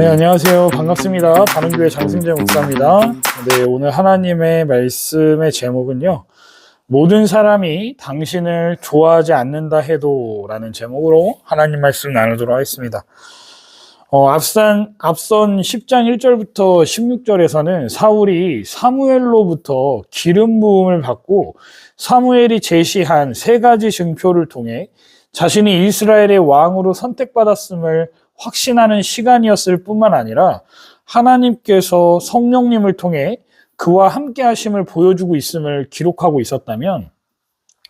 네, 안녕하세요. 반갑습니다. 바른교회 장승재 목사입니다. 네, 오늘 하나님의 말씀의 제목은요, 모든 사람이 당신을 좋아하지 않는다 해도 라는 제목으로 하나님 말씀 나누도록 하겠습니다. 앞선 10장 1절부터 16절에서는 사울이 사무엘로부터 기름 부음을 받고 사무엘이 제시한 세 가지 증표를 통해 자신이 이스라엘의 왕으로 선택받았음을 확신하는 시간이었을 뿐만 아니라 하나님께서 성령님을 통해 그와 함께 하심을 보여주고 있음을 기록하고 있었다면,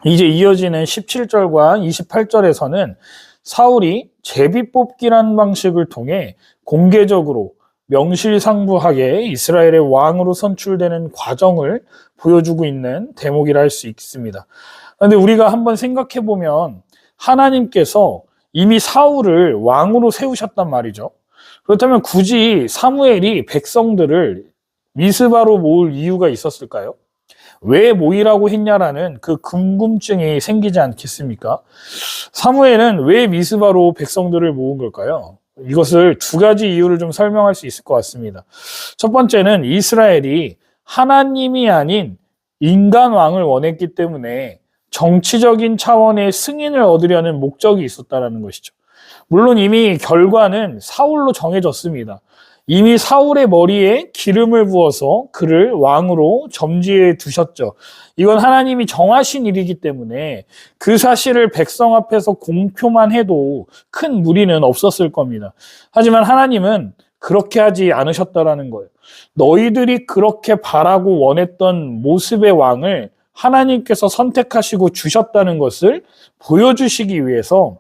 이제 이어지는 17절과 28절에서는 사울이 제비뽑기라는 방식을 통해 공개적으로 명실상부하게 이스라엘의 왕으로 선출되는 과정을 보여주고 있는 대목이라 할 수 있습니다. 그런데 우리가 한번 생각해 보면 하나님께서 이미 사울을 왕으로 세우셨단 말이죠. 그렇다면 굳이 사무엘이 백성들을 미스바로 모을 이유가 있었을까요? 왜 모이라고 했냐라는 그 궁금증이 생기지 않겠습니까? 사무엘은 왜 미스바로 백성들을 모은 걸까요? 이것을 두 가지 이유를 좀 설명할 수 있을 것 같습니다. 첫 번째는 이스라엘이 하나님이 아닌 인간 왕을 원했기 때문에 정치적인 차원의 승인을 얻으려는 목적이 있었다는 것이죠. 물론 이미 결과는 사울로 정해졌습니다. 이미 사울의 머리에 기름을 부어서 그를 왕으로 점지해 두셨죠. 이건 하나님이 정하신 일이기 때문에 그 사실을 백성 앞에서 공표만 해도 큰 무리는 없었을 겁니다. 하지만 하나님은 그렇게 하지 않으셨다라는 거예요. 너희들이 그렇게 바라고 원했던 모습의 왕을 하나님께서 선택하시고 주셨다는 것을 보여주시기 위해서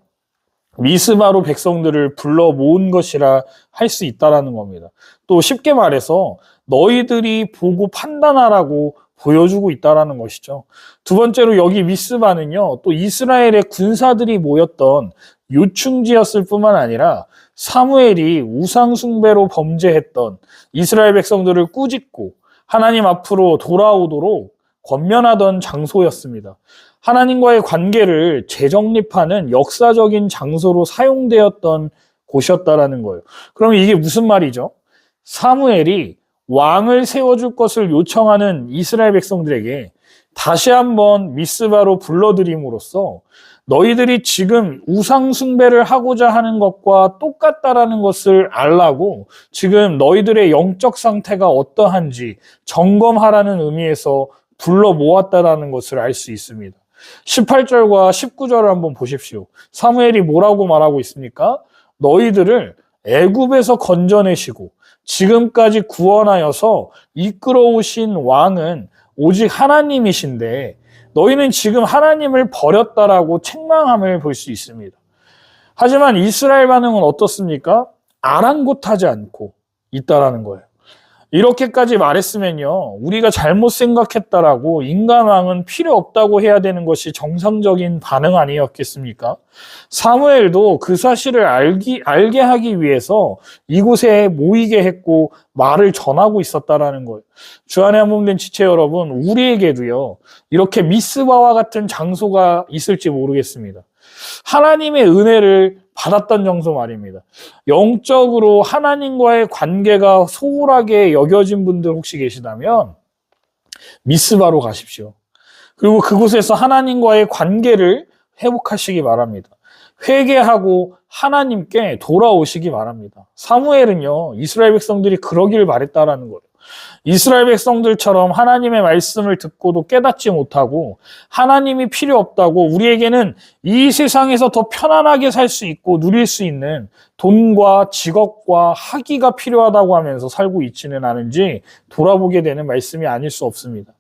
미스바로 백성들을 불러 모은 것이라 할 수 있다라는 겁니다. 또 쉽게 말해서 너희들이 보고 판단하라고 보여주고 있다라는 것이죠. 두 번째로 여기 미스바는요, 또 이스라엘의 군사들이 모였던 요충지였을 뿐만 아니라 사무엘이 우상숭배로 범죄했던 이스라엘 백성들을 꾸짖고 하나님 앞으로 돌아오도록 권면하던 장소였습니다. 하나님과의 관계를 재정립하는 역사적인 장소로 사용되었던 곳이었다라는 거예요. 그럼 이게 무슨 말이죠? 사무엘이 왕을 세워줄 것을 요청하는 이스라엘 백성들에게 다시 한번 미스바로 불러들임으로써 너희들이 지금 우상숭배를 하고자 하는 것과 똑같다라는 것을 알라고 지금 너희들의 영적 상태가 어떠한지 점검하라는 의미에서 불러 모았다라는 것을 알 수 있습니다. 18절과 19절을 한번 보십시오. 사무엘이 뭐라고 말하고 있습니까? 너희들을 애굽에서 건져내시고 지금까지 구원하여서 이끌어오신 왕은 오직 하나님이신데 너희는 지금 하나님을 버렸다라고 책망함을 볼 수 있습니다. 하지만 이스라엘 반응은 어떻습니까? 아랑곳하지 않고 있다라는 거예요. 이렇게까지 말했으면요, 우리가 잘못 생각했다라고 인간왕은 필요 없다고 해야 되는 것이 정상적인 반응 아니었겠습니까? 사무엘도 그 사실을 알게 하기 위해서 이곳에 모이게 했고 말을 전하고 있었다라는 거예요. 주안의 한몸된 지체 여러분, 우리에게도요, 이렇게 미스바와 같은 장소가 있을지 모르겠습니다. 하나님의 은혜를 받았던 장소 말입니다. 영적으로 하나님과의 관계가 소홀하게 여겨진 분들 혹시 계시다면 미스바로 가십시오. 그리고 그곳에서 하나님과의 관계를 회복하시기 바랍니다. 회개하고 하나님께 돌아오시기 바랍니다. 사무엘은요, 이스라엘 백성들이 그러길 바랬다라는 거예요. 이스라엘 백성들처럼 하나님의 말씀을 듣고도 깨닫지 못하고 하나님이 필요 없다고 우리에게는 이 세상에서 더 편안하게 살 수 있고 누릴 수 있는 돈과 직업과 학위가 필요하다고 하면서 살고 있지는 않은지 돌아보게 되는 말씀이 아닐 수 없습니다.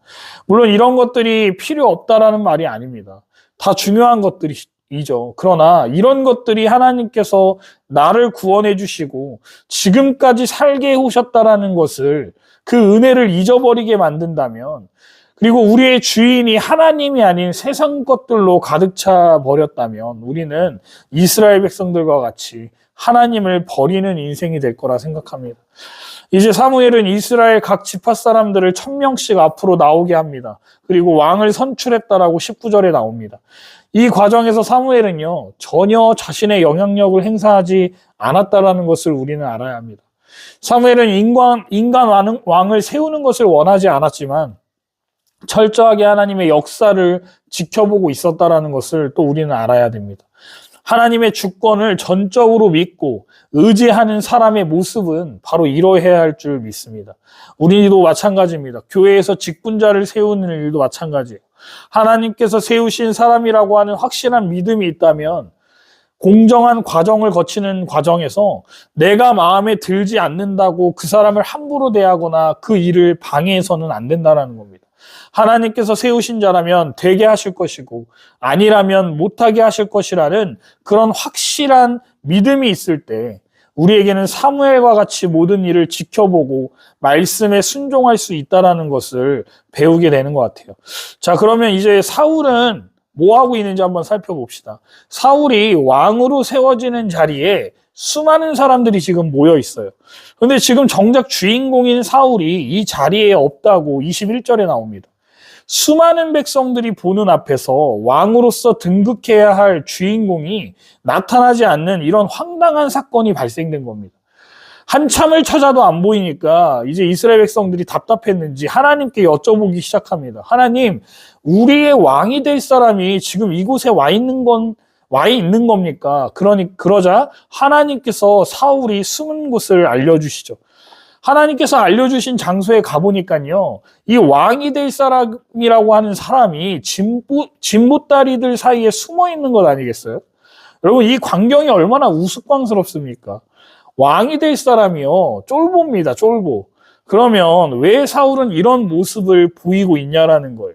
물론 이런 것들이 필요 없다라는 말이 아닙니다. 다 중요한 것들이죠. 그러나 이런 것들이 하나님께서 나를 구원해 주시고 지금까지 살게 해오셨다라는 것을, 그 은혜를 잊어버리게 만든다면, 그리고 우리의 주인이 하나님이 아닌 세상 것들로 가득 차 버렸다면 우리는 이스라엘 백성들과 같이 하나님을 버리는 인생이 될 거라 생각합니다. 이제 사무엘은 이스라엘 각 지파 사람들을 1000명씩 앞으로 나오게 합니다. 그리고 왕을 선출했다라고 19절에 나옵니다. 이 과정에서 사무엘은요, 전혀 자신의 영향력을 행사하지 않았다라는 것을 우리는 알아야 합니다. 사무엘은 인간 왕을 세우는 것을 원하지 않았지만 철저하게 하나님의 역사를 지켜보고 있었다라는 것을 또 우리는 알아야 됩니다. 하나님의 주권을 전적으로 믿고 의지하는 사람의 모습은 바로 이러해야 할 줄 믿습니다. 우리도 마찬가지입니다. 교회에서 직분자를 세우는 일도 마찬가지예요. 하나님께서 세우신 사람이라고 하는 확실한 믿음이 있다면 공정한 과정을 거치는 과정에서 내가 마음에 들지 않는다고 그 사람을 함부로 대하거나 그 일을 방해해서는 안 된다는 겁니다. 하나님께서 세우신 자라면 되게 하실 것이고 아니라면 못하게 하실 것이라는 그런 확실한 믿음이 있을 때 우리에게는 사무엘과 같이 모든 일을 지켜보고 말씀에 순종할 수 있다는 것을 배우게 되는 것 같아요. 자, 그러면 이제 사울은 뭐 하고 있는지 한번 살펴봅시다. 사울이 왕으로 세워지는 자리에 수많은 사람들이 지금 모여 있어요. 그런데 지금 정작 주인공인 사울이 이 자리에 없다고 21절에 나옵니다. 수많은 백성들이 보는 앞에서 왕으로서 등극해야 할 주인공이 나타나지 않는 이런 황당한 사건이 발생된 겁니다. 한참을 찾아도 안 보이니까 이제 이스라엘 백성들이 답답했는지 하나님께 여쭤보기 시작합니다. 하나님, 우리의 왕이 될 사람이 지금 이곳에 와 있는 겁니까? 그러자 하나님께서 사울이 숨은 곳을 알려주시죠. 하나님께서 알려주신 장소에 가보니까요, 이 왕이 될 사람이라고 하는 사람이 진보다리들 사이에 숨어 있는 것 아니겠어요? 여러분, 이 광경이 얼마나 우스꽝스럽습니까? 왕이 될 사람이요, 쫄보입니다, 쫄보. 그러면 왜 사울은 이런 모습을 보이고 있냐라는 거예요.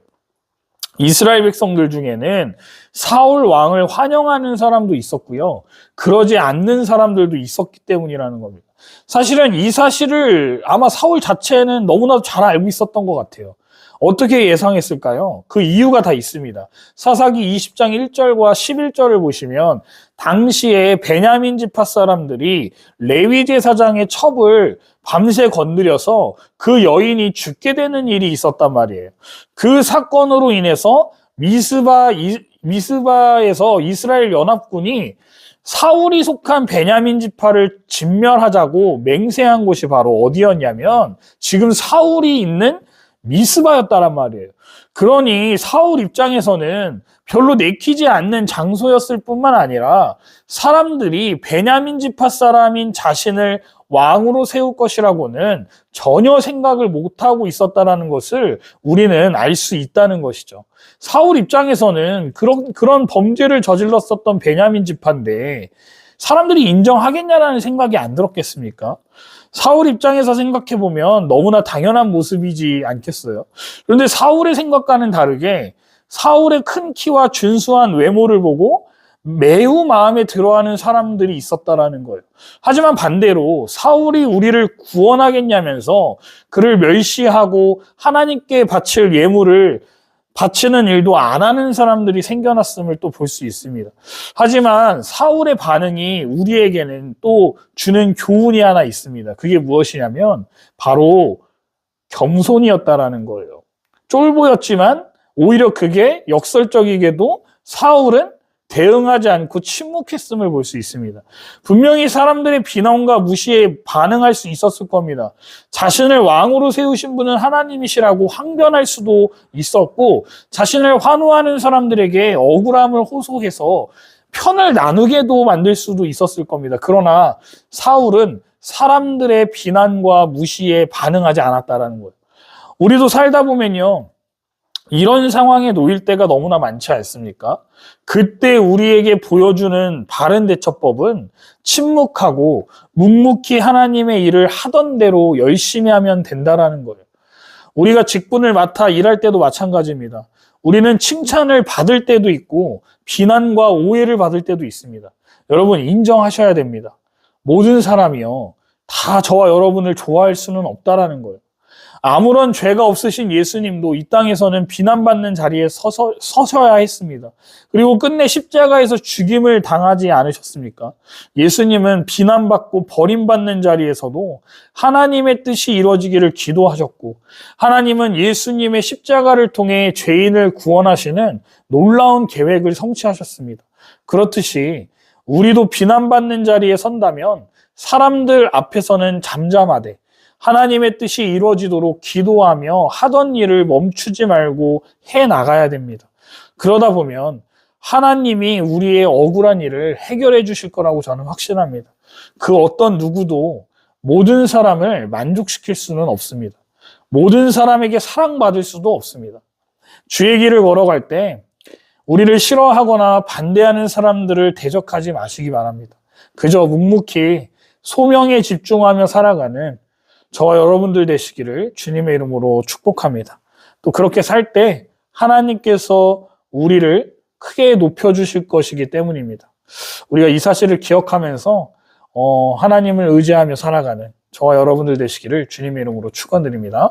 이스라엘 백성들 중에는 사울 왕을 환영하는 사람도 있었고요, 그러지 않는 사람들도 있었기 때문이라는 겁니다. 사실은 이 사실을 아마 사울 자체는 너무나도 잘 알고 있었던 것 같아요. 어떻게 예상했을까요? 그 이유가 다 있습니다. 사사기 20장 1절과 11절을 보시면 당시에 베냐민 지파 사람들이 레위 제사장의 첩을 밤새 건드려서 그 여인이 죽게 되는 일이 있었단 말이에요. 그 사건으로 인해서 미스바에서 이스라엘 연합군이 사울이 속한 베냐민 지파를 진멸하자고 맹세한 곳이 바로 어디였냐면 지금 사울이 있는 미스바였다란 말이에요. 그러니 사울 입장에서는 별로 내키지 않는 장소였을 뿐만 아니라 사람들이 베냐민 지파 사람인 자신을 왕으로 세울 것이라고는 전혀 생각을 못하고 있었다는 것을 우리는 알 수 있다는 것이죠. 사울 입장에서는 그런 범죄를 저질렀었던 베냐민 지파인데 사람들이 인정하겠냐라는 생각이 안 들었겠습니까? 사울 입장에서 생각해보면 너무나 당연한 모습이지 않겠어요? 그런데 사울의 생각과는 다르게 사울의 큰 키와 준수한 외모를 보고 매우 마음에 들어하는 사람들이 있었다라는 거예요. 하지만 반대로 사울이 우리를 구원하겠냐면서 그를 멸시하고 하나님께 바칠 예물을 바치는 일도 안 하는 사람들이 생겨났음을 또 볼 수 있습니다. 하지만 사울의 반응이 우리에게는 또 주는 교훈이 하나 있습니다. 그게 무엇이냐면 바로 겸손이었다라는 거예요. 쫄보였지만 오히려 그게 역설적이게도 사울은 대응하지 않고 침묵했음을 볼 수 있습니다. 분명히 사람들의 비난과 무시에 반응할 수 있었을 겁니다. 자신을 왕으로 세우신 분은 하나님이시라고 항변할 수도 있었고 자신을 환호하는 사람들에게 억울함을 호소해서 편을 나누게도 만들 수도 있었을 겁니다. 그러나 사울은 사람들의 비난과 무시에 반응하지 않았다는 거예요. 우리도 살다 보면요, 이런 상황에 놓일 때가 너무나 많지 않습니까? 그때 우리에게 보여주는 바른 대처법은 침묵하고 묵묵히 하나님의 일을 하던 대로 열심히 하면 된다라는 거예요. 우리가 직분을 맡아 일할 때도 마찬가지입니다. 우리는 칭찬을 받을 때도 있고 비난과 오해를 받을 때도 있습니다. 여러분, 인정하셔야 됩니다. 모든 사람이요, 다 저와 여러분을 좋아할 수는 없다라는 거예요. 아무런 죄가 없으신 예수님도 이 땅에서는 비난받는 자리에 서셔야 했습니다. 그리고 끝내 십자가에서 죽임을 당하지 않으셨습니까? 예수님은 비난받고 버림받는 자리에서도 하나님의 뜻이 이루어지기를 기도하셨고, 하나님은 예수님의 십자가를 통해 죄인을 구원하시는 놀라운 계획을 성취하셨습니다. 그렇듯이 우리도 비난받는 자리에 선다면 사람들 앞에서는 잠잠하되 하나님의 뜻이 이루어지도록 기도하며 하던 일을 멈추지 말고 해 나가야 됩니다. 그러다 보면 하나님이 우리의 억울한 일을 해결해 주실 거라고 저는 확신합니다. 그 어떤 누구도 모든 사람을 만족시킬 수는 없습니다. 모든 사람에게 사랑받을 수도 없습니다. 주의 길을 걸어갈 때 우리를 싫어하거나 반대하는 사람들을 대적하지 마시기 바랍니다. 그저 묵묵히 소명에 집중하며 살아가는 저와 여러분들 되시기를 주님의 이름으로 축복합니다. 또 그렇게 살 때 하나님께서 우리를 크게 높여주실 것이기 때문입니다. 우리가 이 사실을 기억하면서 하나님을 의지하며 살아가는 저와 여러분들 되시기를 주님의 이름으로 축원드립니다.